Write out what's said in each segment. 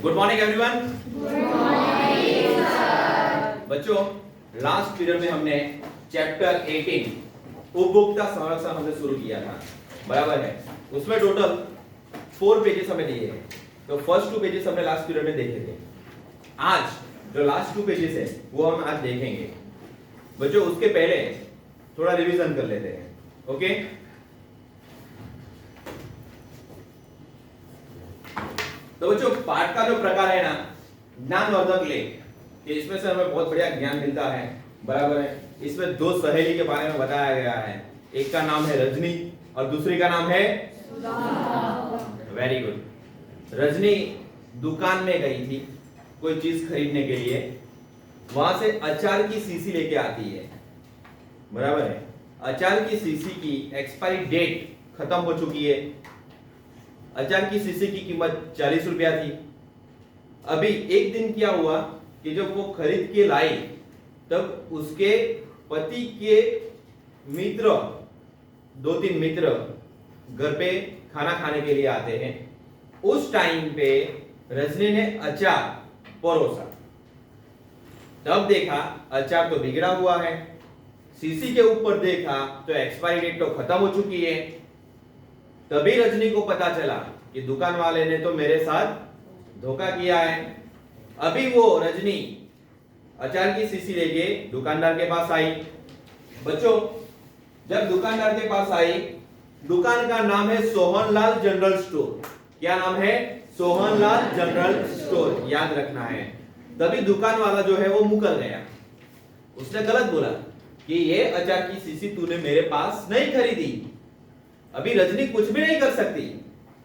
Good morning everyone. बच्चों, last period में हमने चैप्टर 18 उपभोक्ता संरक्षण हमने शुरू किया था, बराबर है। उसमें टोटल 4 पेजेस हमें दिए हैं। तो फर्स्ट 2 पेजेस हमने लास्ट पीरियड में देखे थे। आज जो लास्ट 2 पेजेस है वो हम आज देखेंगे। बच्चों, उसके पहले थोड़ा रिवीजन कर लेते हैं, ओके। तो बच्चों, पाठ का जो प्रकार है ना, ज्ञानवर्धक लेख, कि इसमें से हमें बहुत बढ़िया ज्ञान मिलता है, बराबर है। इसमें 2 सहेली के बारे में बताया गया है। एक का नाम है रजनी और दूसरी का नाम है सुधा। Very good. रजनी दुकान में गई थी कोई चीज खरीदने के लिए। वहां से अचार की शीशी लेके आती है, बराबर है। अचार की शीशी की एक्सपायरी डेट खत्म हो चुकी है। अचार की शीशी की कीमत 40 रुपया थी। अभी एक दिन क्या हुआ कि जब वो खरीद के लाई तब उसके पति के मित्र, 2-3 मित्र घर पे खाना खाने के लिए आते हैं। उस टाइम पे रजनी ने अचार परोसा। तब देखा अचार तो बिगड़ा हुआ है। शीशी के ऊपर देखा तो एक्सपायरी डेट तो खत्म हो चुकी है। तभी रजनी को पता चला कि दुकान वाले ने तो मेरे साथ धोखा किया है। अभी वो रजनी अचार की शीशी लेके दुकानदार के पास आई। बच्चों, जब दुकानदार के पास आई, दुकान का नाम है सोहनलाल जनरल स्टोर। क्या नाम है? सोहनलाल जनरल स्टोर, याद रखना है। तभी दुकान वाला जो है वो मुकर गया। उसने गलत बोला कि ये अचार की शीशी तूने मेरे पास नहीं खरीदी। अभी रजनी कुछ भी नहीं कर सकती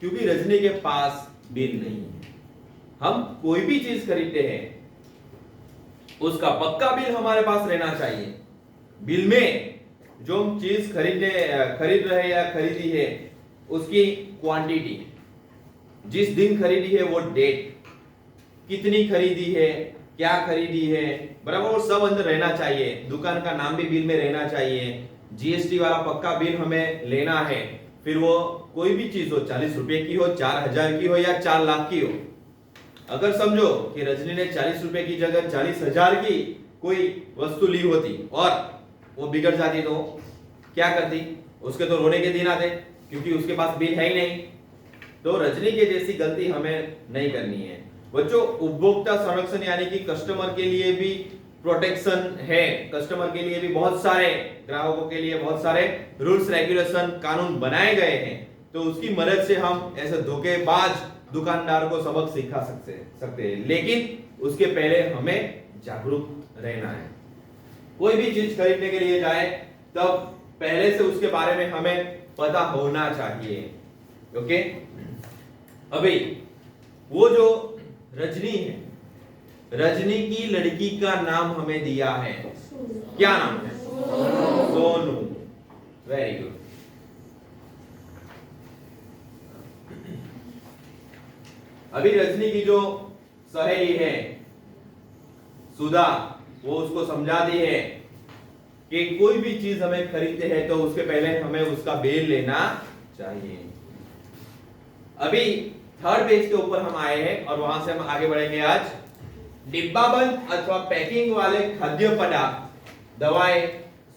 क्योंकि रजनी के पास बिल नहीं है। हम कोई भी चीज खरीदते हैं उसका पक्का बिल हमारे पास रहना चाहिए। बिल में जो हम चीज खरीद रहे हैं या खरीदी है उसकी क्वांटिटी, जिस दिन खरीदी है वो डेट, कितनी खरीदी है, क्या खरीदी है, बराबर, वो सब अंदर रहना चाहिए। दुकान का नाम भी बिल में रहना चाहिए। जीएसटी वाला पक्का बिल हमें लेना है। फिर वो कोई भी चीज हो, 40 रुपए की हो, 4000 की हो या 4 लाख की हो। अगर समझो कि रजनी ने 40 रुपए की जगह 40,000 की कोई वस्तु ली होती और वो बिगड़ जाती तो क्या करती? उसके तो रोने के दिन आते क्योंकि उसके पास बिल है ही नहीं। तो रजनी के जैसी गलती हमें नहीं करनी है। बच्चों, उपभोक्ता संरक्षण यानी कि कस्टमर के लिए भी प्रोटेक्शन है। कस्टमर के लिए भी बहुत सारे, ग्राहकों के लिए बहुत सारे रूल्स रेगुलेशन कानून बनाए गए हैं। तो उसकी मदद से हम ऐसे धोखेबाज दुकानदार को सबक सिखा सकते हैं। लेकिन उसके पहले हमें जागरूक रहना है। कोई भी चीज खरीदने के लिए जाए तब पहले से उसके बारे में हमें पता होना चाहिए, ओके। अभी वो जो रजनी है, रजनी की लड़की का नाम हमें दिया है। क्या नाम है? सोनू। Very good. अभी रजनी की जो सहेली है सुधा, वो उसको समझाती है कि कोई भी चीज हमें खरीदते हैं तो उसके पहले हमें उसका बिल लेना चाहिए। अभी 3rd पेज के ऊपर हम आए हैं और वहां से हम आगे बढ़ेंगे। आज डिब्बाबंद अथवा पैकिंग वाले खाद्य पदार्थ, दवाएं,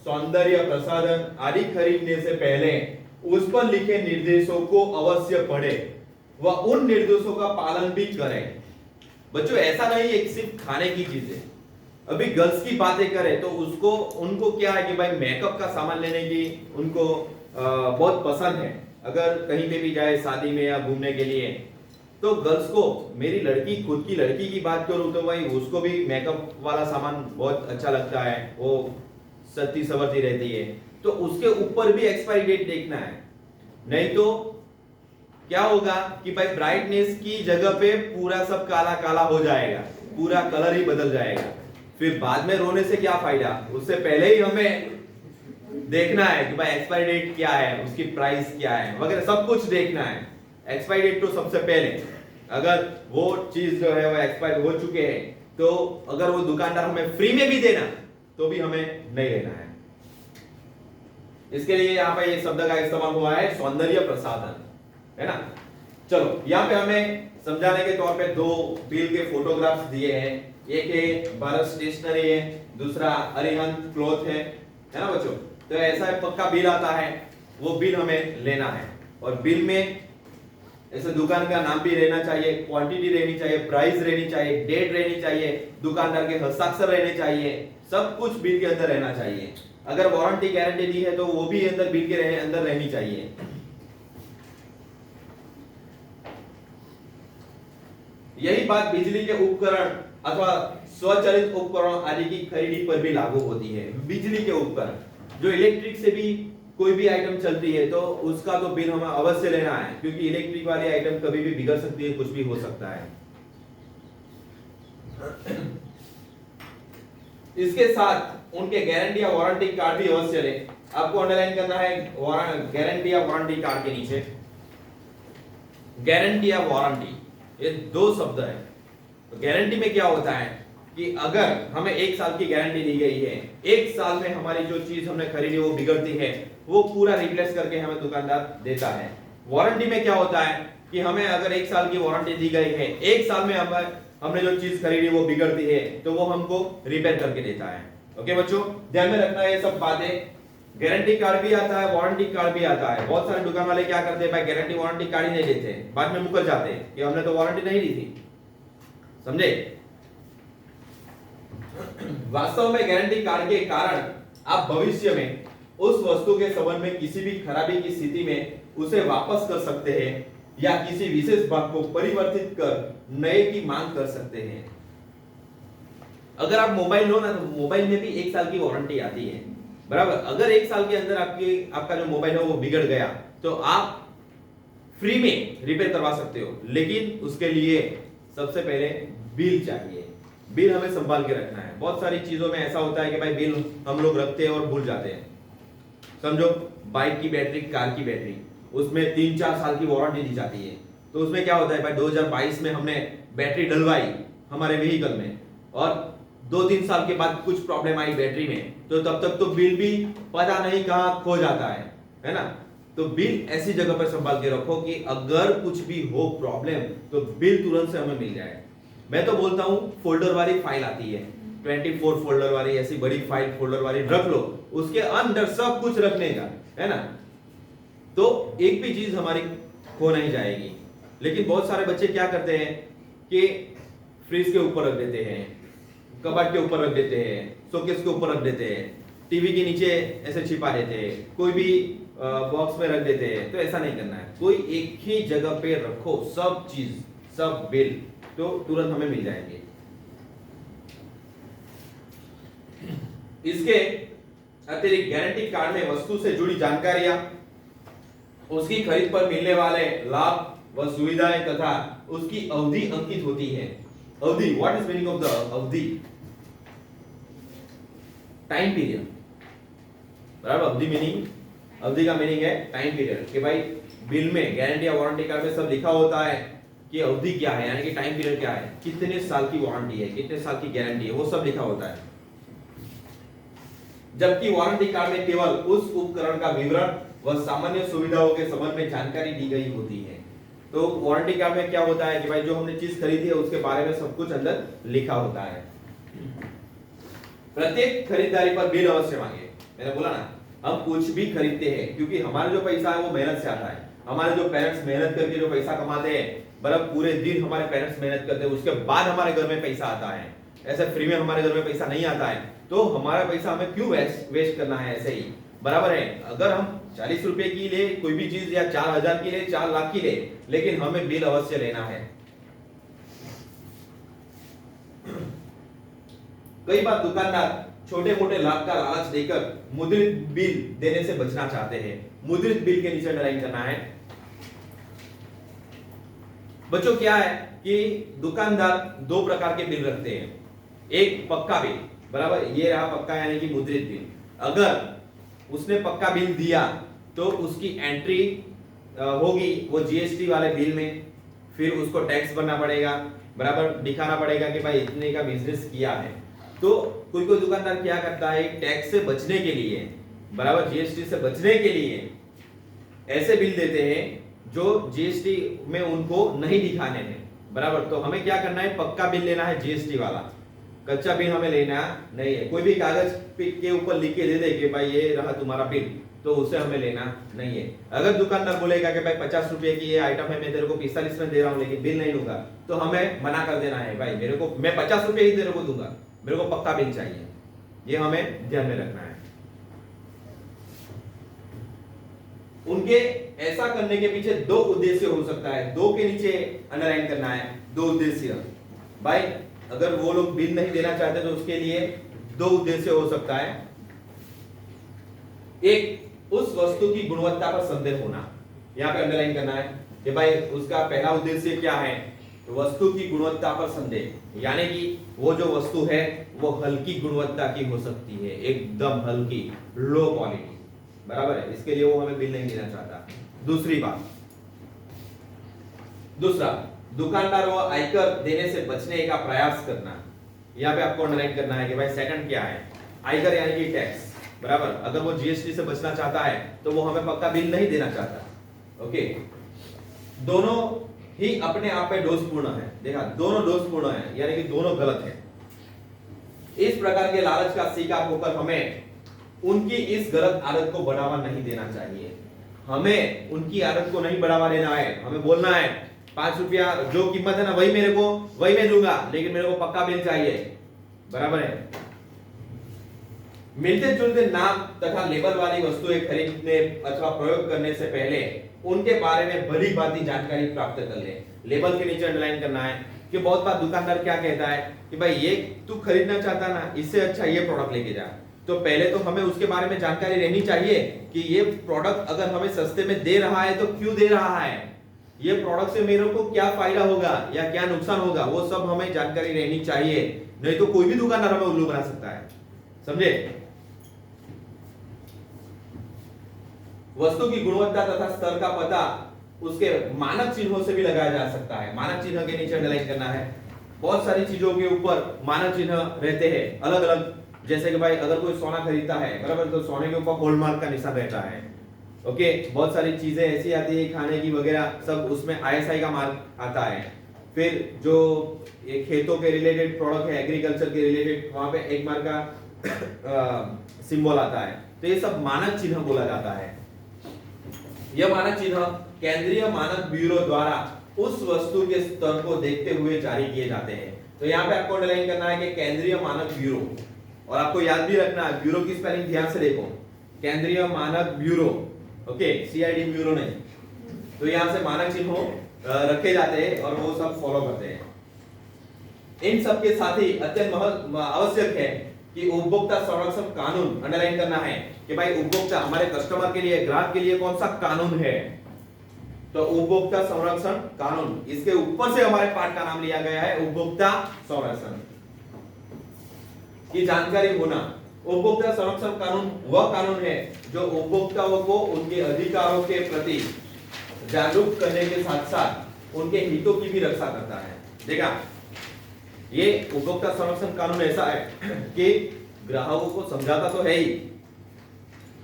सौंदर्य प्रसाधन आदि खरीदने से पहले उस पर लिखे निर्देशों को अवश्य पढ़ें व उन निर्देशों का पालन भी करें। बच्चों, ऐसा नहीं है कि सिर्फ खाने की चीजें। अभी गर्ल्स की बातें करें तो उनको क्या है कि भाई मेकअप का सामान लेने की उनको बहुत पसंद है। अगर कहीं पे भी जाए शादी में या घूमने के लिए तो गर्ल्स को, मेरी लड़की, खुद की लड़की की बात करूं तो भाई उसको भी मेकअप वाला सामान बहुत अच्छा लगता है। वो सती सवरती रहती है तो उसके ऊपर भी एक्सपायरी डेट देखना है। नहीं तो क्या होगा कि भाई ब्राइटनेस की जगह पे पूरा सब काला काला हो जाएगा, पूरा कलर ही बदल जाएगा। फिर बाद में रोने से क्या फायदा? उससे पहले ही हमें देखना है कि भाई एक्सपायरी डेट क्या है, उसकी प्राइस क्या है वगैरह, सब कुछ देखना है। एक्सपायरी डेट तो सबसे पहले। अगर वो चीज जो है वो एक्सपायर हो चुके हैं तो अगर वो दुकानदार हमें फ्री में भी देना तो भी हमें नहीं लेना है। इसके लिए यहाँ पे ये शब्द का इस्तेमाल हुआ है, सौंदर्य प्रसाधन, है ना। चलो, यहाँ पे हमें समझाने के तौर पे दो बिल के फोटोग्राफ्स दिए हैं। एक है भारत स्टेशनरी है, दूसरा अरिहंत क्लॉथ है ना बच्चों। तो ऐसा पक्का बिल आता है, वो बिल हमें लेना है। और बिल में ऐसे दुकान का नाम भी रहना चाहिए, क्वांटिटी रहनी चाहिए, प्राइस रहनी चाहिए, डेट रहनी चाहिए, दुकानदार के हस्ताक्षर रहने चाहिए, सब कुछ बिल के अंदर रहना चाहिए। अगर वारंटी गारंटी दी है तो वो भी अंदर बिल के अंदर रहनी चाहिए। यही बात बिजली के उपकरण अथवा स्वचालित उपकरण आदि की खरीदी पर भी लागू होती है। बिजली के उपकरण जो इलेक्ट्रिक से भी कोई भी आइटम चलती है तो उसका तो बिल हमें अवश्य लेना है, क्योंकि इलेक्ट्रिक वाली आइटम कभी भी बिगड़ सकती है, कुछ भी हो सकता है। इसके साथ उनके गारंटी या वारंटी कार्ड भी अवश्य लें। आपको अंडरलाइन करना है गारंटी या वारंटी कार्ड के नीचे गारंटी या वारंटी, ये दो शब्द है। तो गारंटी में क्या होता है कि अगर हमें 1 साल की गारंटी दी गई है, 1 साल में हमारी जो चीज हमने खरीदी वो बिगड़ती है, वो पूरा रिप्लेस करके हमें दुकानदार देता है। वारंटी में क्या होता है कि हमें अगर 1 साल की वारंटी दी गई है, 1 साल में हमने जो चीज खरीदी वो बिगड़ती है तो वो हमको रिपेयर करके देता है। ओके बच्चों, ध्यान में रखना है ये सब बातें। गारंटी कार्ड भी आता है, वारंटी कार्ड भी आता है। बहुत सारे दुकान वाले क्या करते हैं भाई, गारंटी वारंटी कार्ड ही नहीं देते, बाद में मुकर जाते हैं कि हमने तो वारंटी नहीं दी थी। समझे? वास्तव में गारंटी कार्ड के कारण आप भविष्य में उस वस्तु के संबंध में किसी भी खराबी की स्थिति में उसे वापस कर सकते हैं या किसी विशेष भाग को परिवर्तित कर नए की मांग कर सकते हैं। अगर आप मोबाइल लो ना तो मोबाइल में भी 1 साल की वारंटी आती है, बराबर। अगर 1 साल के अंदर आपका जो मोबाइल है वो बिगड़ गया तो आप फ्री में रिपेयर करवा सकते हो, लेकिन उसके लिए सबसे पहले बिल चाहिए। बिल हमें संभाल के रखना है। बहुत सारी चीजों में ऐसा होता है कि भाई बिल हम लोग रखते हैं और भूल जाते हैं। समझो बाइक की बैटरी, कार की बैटरी, उसमें 3-4 साल की वारंटी दी जाती है। तो उसमें क्या होता है भाई, 2022 में हमने बैटरी डलवाई हमारे व्हीकल में और 2-3 साल के बाद कुछ प्रॉब्लम आई बैटरी में, तो तब तक तो बिल भी पता नहीं कहां खो जाता है ना। तो बिल ऐसी जगह पर संभाल के रखो कि अगर कुछ भी हो प्रॉब्लम तो बिल तुरंत से हमें मिल जाए। मैं तो बोलता हूं फोल्डर वाली फाइल आती है, 24 फोल्डर वाली, ऐसी बड़ी फाइल फोल्डर वाली रख लो, उसके अंदर सब कुछ रखने का है ना, तो एक भी चीज हमारी खो नहीं जाएगी। लेकिन बहुत सारे बच्चे क्या करते हैं कि फ्रिज के ऊपर रख देते हैं, कबर्ड के ऊपर रख देते हैं, शोकेस के ऊपर रख देते हैं, टीवी के नीचे ऐसे छिपा देते हैं, कोई भी बॉक्स में रख देते हैं। तो ऐसा नहीं करना है, कोई एक ही जगह पे रखो सब चीज, सब बिल, तो तुरंत हमें मिल जाएंगे। इसके अतिरिक्त गारंटी कार्ड में वस्तु से जुड़ी जानकारियां, उसकी खरीद पर मिलने वाले लाभ व सुविधाएं तथा उसकी अवधि अंकित होती है। अवधि, what is meaning of the अवधि? टाइम पीरियड, बराबर। अवधि का मीनिंग है टाइम पीरियड, कि भाई बिल में, गारंटी या वारंटी कार्ड में सब लिखा होता है कि अवधि क्या है, यानी कि टाइम पीरियड क्या है, कितने साल की वारंटी है, कितने साल की गारंटी है, वो सब लिखा होता है। जबकि वारंटी कार्ड में केवल उस उपकरण का विवरण व सामान्य सुविधाओं के संबंध में जानकारी दी गई होती है। तो वारंटी कार्ड में क्या होता है कि भाई जो हमने चीज खरीदी है उसके बारे में सब कुछ अंदर लिखा होता है। प्रत्येक खरीदारी पर बिल अवश्य मांगे। मैंने बोला ना, हम कुछ भी खरीदते हैं क्योंकि हमारा जो पैसा है वो मेहनत से आता है। हमारे जो पेरेंट्स मेहनत करके जो पैसा कमाते हैं, बराबर, पूरे दिन हमारे पेरेंट्स मेहनत करते हैं, उसके बाद हमारे घर में पैसा आता है। ऐसे फ्री में हमारे घर में पैसा नहीं आता है, तो हमारा पैसा हमें क्यों वेस्ट करना है ऐसे ही, बराबर है। अगर हम 40 रुपए की ले कोई भी चीज, या 4,000 की ले, 4 लाख की ले, लेकिन हमें बिल अवश्य लेना है। कई बार दुकानदार छोटे मोटे लाभ का लालच देकर मुद्रित बिल देने से बचना चाहते हैं। मुद्रित बिल के नीचे अंडरलाइन करना है बच्चों। क्या है कि दुकानदार 2 प्रकार के बिल रखते हैं। एक पक्का बिल, बराबर, ये रहा पक्का यानी कि मुद्रित बिल। अगर उसने पक्का बिल दिया तो उसकी एंट्री होगी वो जीएसटी वाले बिल में, फिर उसको टैक्स भरना पड़ेगा, बराबर, दिखाना पड़ेगा कि भाई इतने का बिजनेस किया है। तो कोई दुकानदार क्या करता है, टैक्स से बचने के लिए, बराबर, जीएसटी से बचने के लिए ऐसे बिल देते हैं जो जीएसटी में उनको नहीं दिखाने हैं। बराबर। तो हमें क्या करना है, पक्का बिल लेना है जीएसटी वाला, कच्चा बिल हमें लेना नहीं है। कोई भी कागज के ऊपर लिख के दे दे कि भाई ये रहा तुम्हारा बिल, तो उसे हमें लेना नहीं है। अगर दुकानदार बोलेगा कि भाई 50 रुपए की ये आइटम है, मैं तेरे को 45 में दे रहा हूँ लेकिन बिल नहीं लूंगा, तो हमें मना कर देना है, भाई मेरे को, मैं 50 रुपए ही तेरे को दूंगा, मेरे को पक्का बिल चाहिए। ये हमें ध्यान में रखना है। उनके ऐसा करने के पीछे दो उद्देश्य हो सकता है, दो के नीचे अंडरलाइन करना है, दो उद्देश्य। भाई अगर वो लोग बिल नहीं देना चाहते तो उसके लिए दो उद्देश्य हो सकता है। एक, उस वस्तु की गुणवत्ता पर संदेह होना, यहां पे अंडरलाइन करना है कि भाई उसका पहला उद्देश्य क्या है, वस्तु की गुणवत्ता पर संदेह, यानी कि वो जो वस्तु है वो हल्की गुणवत्ता की हो सकती है, एकदम हल्की, लो क्वालिटी, बराबर है, इसके लिए वो हमें बिल नहीं देना चाहता। दूसरी बात, दूसरा, दुकानदार वो आयकर देने से बचने का प्रयास करना। यहाँ पे आपको अंडरलाइन करना है कि भाई सेकंड क्या है, आयकर यानी कि टैक्स, बराबर। अगर वो जीएसटी से बचना चाहता है तो वो हमें पक्का बिल नहीं देना चाहता। ओके, दोनों ही अपने आप में दोषपूर्ण है, देखा, दोनों दोषपूर्ण है, यानी कि दोनों गलत है। इस प्रकार के लालच का शिकार होकर हमें उनकी इस गलत आदत को बढ़ावा नहीं देना चाहिए। हमें उनकी आदत को नहीं बढ़ावा देना है, हमें बोलना है 5 रुपया जो कीमत है ना वही मेरे को, वही मैं दूंगा, लेकिन मेरे को पक्का बिल चाहिए, बराबर है। मिलते जुलते नाम तथा लेबल वाली वस्तुएं खरीदने अथवा प्रयोग करने से पहले उनके बारे में भली भांति जानकारी प्राप्त कर ले। लेबल के नीचे अंडरलाइन करना है कि बहुत बार दुकानदार क्या कहता है कि भाई ये तू खरीदना चाहता ना, इससे अच्छा ये प्रोडक्ट लेके जा। तो पहले तो हमें उसके बारे में जानकारी रहनी चाहिए कि ये प्रोडक्ट अगर हमें सस्ते में दे रहा है तो क्यों दे रहा है, ये प्रोडक्ट से मेरे को क्या फायदा होगा या क्या नुकसान होगा, वो सब हमें जानकारी रहनी चाहिए। नहीं तो कोई भी दुकानदार हमें उल्लू बना सकता है, समझे। वस्तु की गुणवत्ता तथा स्तर का पता उसके मानक चिन्हों से भी लगाया जा सकता है। मानक चिन्ह के नीचे अंडरलाइन करना है, बहुत सारी चीजों के ऊपर मानक चिन्ह रहते हैं अलग अलग। जैसे कि भाई अगर कोई सोना खरीदता है, बराबर, तो सोने के ऊपर हॉलमार्क का निशान रहता है। ओके, बहुत सारी चीजें ऐसी आती है खाने की वगैरह, सब उसमें आईएसआई का मार्क आता है। फिर जो ये खेतों के रिलेटेड प्रोडक्ट है, एग्रीकल्चर के रिलेटेड, वहां पे एक मार्क का सिंबल आता है। तो ये सब मानक चिन्ह बोला जाता है। यह मानक चिन्ह केंद्रीय मानक ब्यूरो द्वारा उस वस्तु के स्तर को देखते हुए जारी किए जाते हैं। तो यहाँ पे आपको अंडरलाइन करना है कि केंद्रीय मानक ब्यूरो, और आपको याद भी रखना है ब्यूरो की स्पेलिंग ध्यान से देखो, केंद्रीय मानक ब्यूरो, ओके, सीआईडी ब्यूरो नहीं। तो यहाँ से मानक चिन्हों रखे जाते हैं और वो सब फॉलो करते हैं। इन सब के साथ ही अत्यंत आवश्यक है कि उपभोक्ता संरक्षण कानून अंडरलाइन करना है कि भाई उपभोक्ता, हमारे कस्टमर के लिए, ग्राहक के लिए कौन सा कानून है। तो उपभोक्ता संरक्षण कानून, इसके ऊपर से हमारे पाठ का नाम लिया गया है, उपभोक्ता संरक्षण की जानकारी होना। उपभोक्ता संरक्षण कानून वह कानून है जो उपभोक्ताओं को उनके अधिकारों के प्रति जागरूक करने के साथ साथ उनके हितों की भी रक्षा करता है। देखा, ये उपभोक्ता संरक्षण कानून ऐसा है कि ग्राहकों को समझाता तो है ही,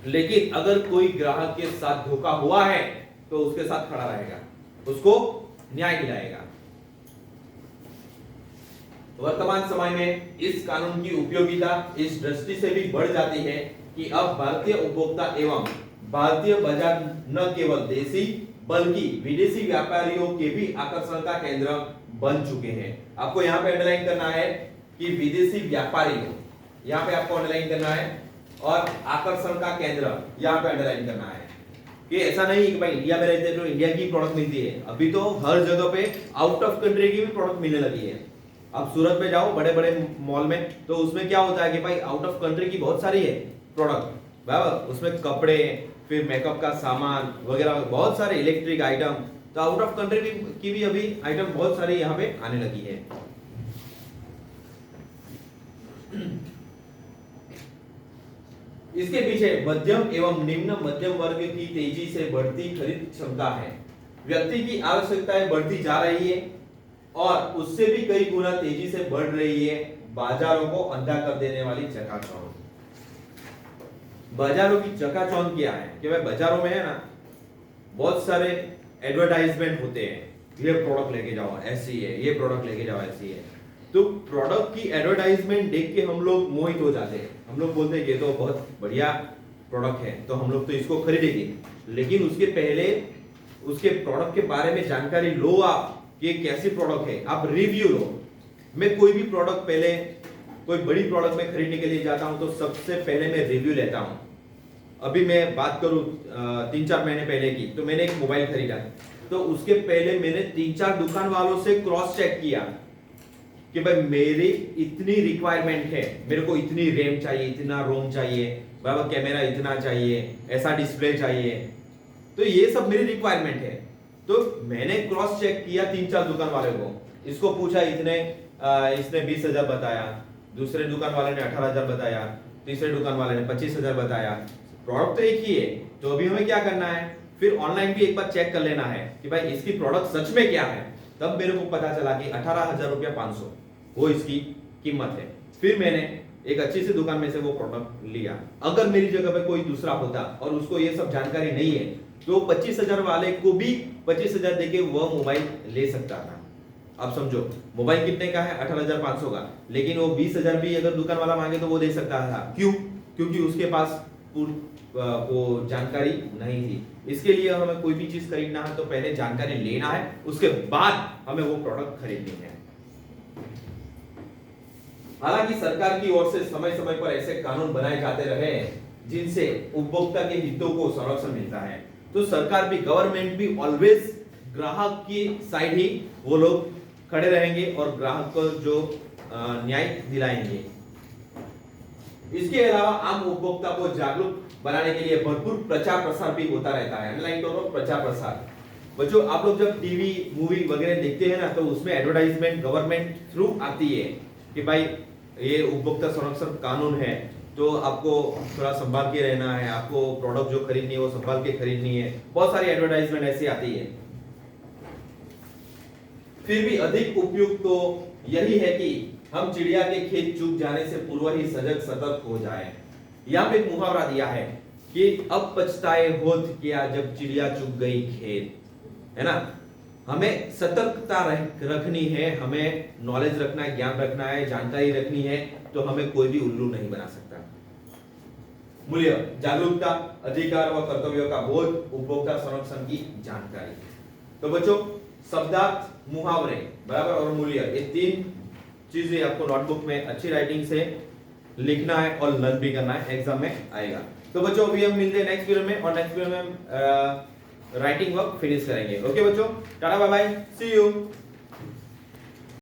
लेकिन अगर कोई ग्राहक के साथ धोखा हुआ है तो उसके साथ खड़ा रहेगा, उसको न्याय दिलाएगा। वर्तमान समय में इस कानून की उपयोगिता इस दृष्टि से भी बढ़ जाती है कि अब भारतीय उपभोक्ता एवं भारतीय बाजार न केवल देशी बल्कि विदेशी व्यापारियों के भी आकर्षण का केंद्र बन चुके हैं। आपको यहाँ पे अंडरलाइन करना है कि विदेशी व्यापारियों, यहाँ पे आपको अंडरलाइन करना है, और आकर्षण का केंद्र यहाँ पे अंडरलाइन करना है कि ऐसा नहीं कि भाई इंडिया में रहते तो इंडिया की प्रोडक्ट मिलती है, अभी तो हर जगह पे आउट ऑफ कंट्री की भी प्रोडक्ट मिलने लगी है। आप सूरत में जाओ बड़े बड़े मॉल में, तो उसमें क्या होता है कि भाई आउट ऑफ कंट्री की बहुत सारी है प्रोडक्ट, बराबर, उसमें कपड़े, फिर मेकअप का सामान वगैरह, बहुत सारे इलेक्ट्रिक आइटम, तो आउट ऑफ कंट्री की भी अभी आइटम बहुत सारी यहाँ पे आने लगी है। इसके पीछे मध्यम एवं निम्न मध्यम वर्ग की तेजी से बढ़ती खरीद क्षमता है। व्यक्ति की आवश्यकताएं बढ़ती जा रही है और उससे भी कई गुना तेजी से बढ़ रही है बाजारों को अंधा कर देने वाली चकाचौंध। बाजारों की चकाचौंध क्या है कि भाई बाजारों में है ना बहुत सारे एडवर्टाइजमेंट होते हैं, ये प्रोडक्ट लेके जाओ ऐसी है, ये प्रोडक्ट लेके जाओ ऐसी है। तो प्रोडक्ट की एडवर्टाइजमेंट देख के हम लोग मोहित हो जाते हैं, हम लोग बोलते हैं ये तो बहुत बढ़िया प्रोडक्ट है तो हम लोग तो इसको खरीदेंगे। लेकिन उसके पहले उसके प्रोडक्ट के बारे में जानकारी लो आप कि कैसी प्रोडक्ट है, आप रिव्यू लो। मैं कोई भी प्रोडक्ट पहले कोई बड़ी प्रोडक्ट में खरीदने के लिए जाता हूं तो सबसे पहले मैं रिव्यू लेता हूं। अभी मैं बात करूं 3-4 महीने पहले की, तो मैंने एक मोबाइल खरीदा तो उसके पहले मैंने 3-4 दुकान वालों से क्रॉस चेक किया कि भाई मेरी इतनी रिक्वायरमेंट है, मेरे को इतनी रैम चाहिए, इतना रोम चाहिए, बराबर कैमरा इतना चाहिए, ऐसा डिस्प्ले चाहिए, तो ये सब मेरी रिक्वायरमेंट है। तो मैंने क्रॉस चेक किया 3-4 दुकान वाले को, इसको पूछा इसने 20,000 बताया, दूसरे दुकान वाले ने 18,000 बताया, तीसरे दुकान वाले ने 25,000 बताया। प्रोडक्ट तो एक ही है, तो अभी हमें क्या करना है, फिर ऑनलाइन भी एक बार चेक कर लेना है कि भाई इसकी प्रोडक्ट सच में क्या है। तब मेरे को पता चला कि 18,000 रुपया 500 वो इसकी कीमत है। फिर मैंने एक अच्छी सी दुकान में से वो प्रोडक्ट लिया। अगर मेरी जगह पे कोई दूसरा होता और उसको ये सब जानकारी नहीं है तो 25,000 वाले को भी 25,000 देके वह मोबाइल ले सकता था। अब समझो मोबाइल कितने का है, 18,500 का, लेकिन वो 20,000 भी अगर दुकान वाला मांगे तो वो दे सकता था। क्यों? क्योंकि उसके पास वो जानकारी नहीं थी। इसके लिए हमें कोई भी चीज खरीदना है तो पहले जानकारी लेना है, उसके बाद हमें वो प्रोडक्ट खरीदनी है। हालांकि सरकार की ओर से समय समय पर ऐसे कानून बनाए जाते रहे जिनसे उपभोक्ता के हितों को संरक्षण मिलता है, तो सरकार भी, गवर्नमेंट भी ऑलवेज ग्राहक की साइड ही वो लोग खड़े रहेंगे और ग्राहक को जो न्याय दिलाएंगे। इसके अलावा आम उपभोक्ता को जागरूक बनाने के लिए भरपूर प्रचार प्रसार भी होता रहता है, ऑनलाइन तो प्रचार प्रसार। बच्चों आप लोग जब टीवी मूवी वगैरह देखते हैं ना तो उसमें एडवर्टाइजमेंट गवर्नमेंट थ्रू आती है कि भाई ये उपभोक्ता संरक्षण कानून है तो आपको थोड़ा संभाल के रहना है, आपको प्रोडक्ट जो खरीदनी है वो संभाल के खरीदनी है। बहुत सारी एडवर्टाइजमेंट ऐसी आती है। फिर भी अधिक उपयुक्त तो यही है कि हम चिड़िया के खेत चूक जाने से पूर्व ही सजग सतर्क हो जाएं। यहाँ पे एक मुहावरा दिया है कि अब पछताए होत क्या जब चिड़िया चुग गई खेत, है ना। हमें सतर्कता रखनी है, हमें नॉलेज रखना है, ज्ञान रखना है, जानकारी रखनी है, तो हमें कोई भी उल्लू नहीं बना सकता। मूल्य, जागरूकता, अधिकार व कर्तव्यों का बोध, उपभोक्ता संरक्षण की जानकारी। तो बच्चों शब्दार्थ, मुहावरे, बराबर, और मूल्य, ये 3 चीजें आपको नोटबुक में अच्छी राइटिंग से लिखना है और लर्न भी करना है, एग्जाम में आएगा। तो बच्चों अभी हम मिलते हैं नेक्स्ट वीडियो में, और नेक्स्ट वीडियो में राइटिंग वर्क फिनिश करेंगे। ओके बच्चों, tata bye bye, see you.